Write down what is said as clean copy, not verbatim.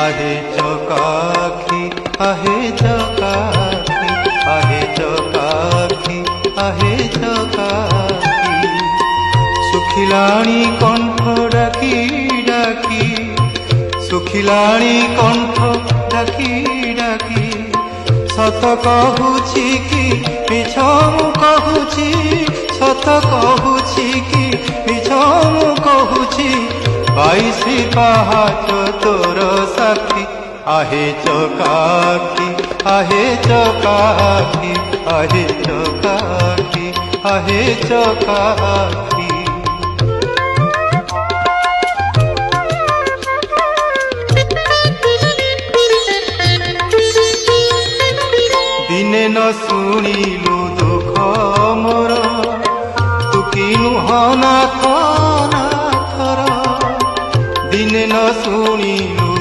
आहे चकाखी आहे चकाखी आहे चकाखी आहे चकाखी सुखिलाणी कंठ डाकी डाकी सुखिलाणी कंठ डाकी डाकी सत कहूछि कि मिछ मु कहूछि सत कहूछि कि मिछ मु कहूछि 22 पहाच तोर साक्षी आहे चकाखी आहे चकाखी आहे चकाखी आहे चकाखी दिने न शुणिलु दुख मोर तू किनु हना थर दिने न शुणी